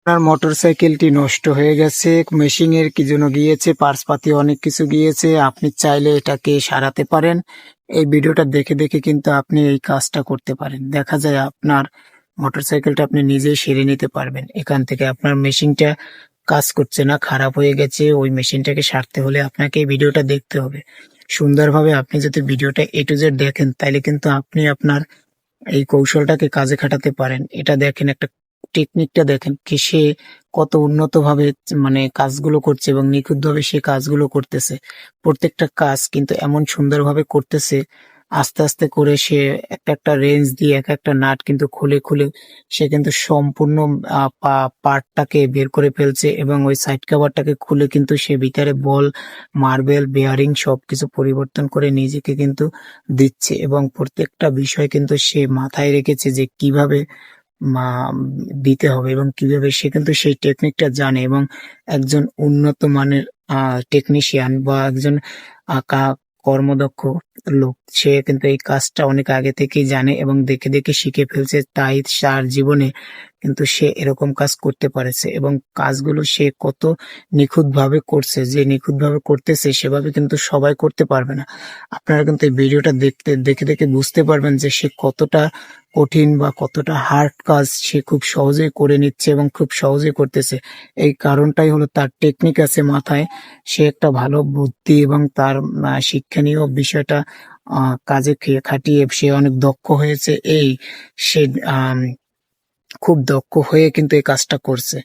আপনার মোটরসাইকেলটি নষ্ট হয়ে গেছে, মেশিং এর কি জন্য গিয়েছে, পার্টস পাতি অনেক কিছু গিয়েছে। আপনি চাইলে এটাকে সারাতে পারেন। এই ভিডিওটা দেখে দেখে কিন্তু আপনি এই কাজটা করতে পারেন। দেখা যায় আপনার মোটরসাইকেলটা আপনি নিজেই সেরে নিতে পারবেন। এখান থেকে আপনার মেশিনটা কাজ করছে না, খারাপ হয়ে গেছে, ওই মেশিনটাকে সারতে হলে আপনাকে এই ভিডিওটা দেখতে হবে। সুন্দরভাবে আপনি যদি ভিডিওটা এ টু জেড দেখেন, তাইলে কিন্তু আপনি আপনার এই কৌশলটাকে কাজে খাটাতে পারেন। এটা দেখেন, একটা টেকনিকটা দেখেন কি সে কত উন্নত ভাবে মানে কাজগুলো করছে এবং নিখুঁত ভাবে সে কাজগুলো করতেছে। প্রত্যেকটা কাজ কিন্তু এমন সুন্দরভাবে করতেছে। আস্তে আস্তে করে সে একটা একটা রেঞ্জ দিয়ে এক একটা নাট কিন্তু খুলে খুলে সে কিন্তু সম্পূর্ণ পার্টটাকে বের করে ফেলছে এবং ওই সাইড কভারটাকে খুলে কিন্তু সে ভিতরে বল, মার্বেল, বেয়ারিং সবকিছু পরিবর্তন করে নিজেকে কিন্তু দিচ্ছে এবং প্রত্যেকটা বিষয় কিন্তু সে মাথায় রেখেছে যে কিভাবে মা দিতে হবে এবং কিভাবে সে কিন্তু সেই টেকনিকটা জানে এবং একজন উন্নত মানের টেকনিশিয়ান বা একজন কর্মদক্ষ লোক, সে কিন্তু এই কাজটা অনেক আগে থেকেই জানে এবং দেখে দেখে শিখে ফেলছে, তাই তার জীবনে কিন্তু সে এরকম কাজ করতে পারেছে এবং কাজগুলো সে কত নিখুঁত ভাবে করছে, যে নিখুঁত ভাবে করতেছে সেভাবে কিন্তু সবাই করতে পারবে না। আপনারা কিন্তু এই ভিডিওটা দেখে দেখে বুঝতে পারবেন যে সে কতটা কঠিন বা কতটা হার্ড কাজ সে খুব সহজেই করে নিচ্ছে এবং খুব সহজেই করতেছে। এই কারণটাই হলো তার টেকনিক আছে মাথায়। সে একটা ভালো বুদ্ধি এবং তার শিক্ষণীয় বিষয়টা কাজে খাটিয়ে সে অনেক দক্ষ হয়েছে। সে আম খুব দক্ষ হয়ে কিন্তু এই কাজটা করছে।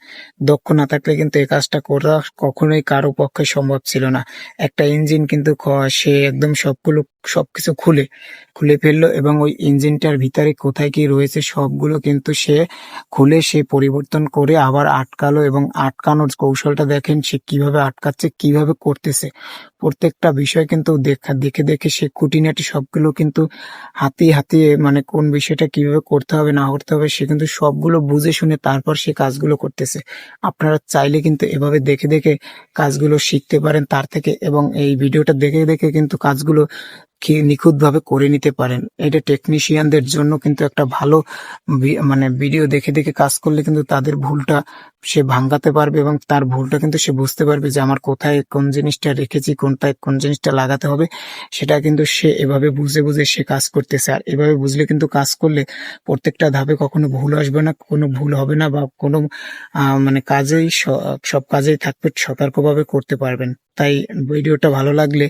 দক্ষ না থাকলে কিন্তু এই কাজটা করা কখনোই কারো পক্ষে সম্ভব ছিল না। একটা ইঞ্জিন কিন্তু সে একদম সবকিছু খুলে ফেললো এবং ওই ইঞ্জিনটার ভিতরে কোথায় কি রয়েছে সবগুলো কিন্তু সে খুলে সে পরিবর্তন করে আবার আটকালো এবং আটকানোর কৌশলটা দেখেন সে কিভাবে আটকাচ্ছে, কিভাবে করতেছে। প্রত্যেকটা বিষয় কিন্তু দেখে দেখে সে খুঁটিনাটি সবগুলো কিন্তু হাতিয়ে হাতিয়ে মানে কোন বিষয়টা কিভাবে করতে হবে না করতে হবে সে কিন্তু সবগুলো বুঝে শুনে তারপর সে কাজগুলো করতেছে। আপনারা চাইলে কিন্তু এভাবে দেখে দেখে কাজগুলো শিখতে পারেন তার থেকে এবং এই ভিডিওটা দেখে দেখে কিন্তু কাজগুলো কি নিখুঁতভাবে করে নিতে পারেন। এটা টেকনিশিয়ানদের জন্য কিন্তু একটা ভালো মানে ভিডিও দেখে দেখে কাজ করলে কিন্তু তাদের ভুলটা সে ভাঙাতে পারবে এবং তার ভুলটা কিন্তু সে বুঝতে পারবে যে আমার কোথায় কোন জিনিসটা রেখেছি, কোনটায় কোন জিনিসটা লাগাতে হবে। সেটা কিন্তু সে এভাবে বুঝে বুঝে সে কাজ করতেছে। আর এভাবে বুঝলে কিন্তু কাজ করলে প্রত্যেকটা ধাপে কখনো ভুল আসবে না, কোনো ভুল হবে না বা কোনো মানে কাজেই সব কাজেই থাকবে সতর্কভাবে করতে পারবেন। তাই ভিডিওটা ভালো লাগলে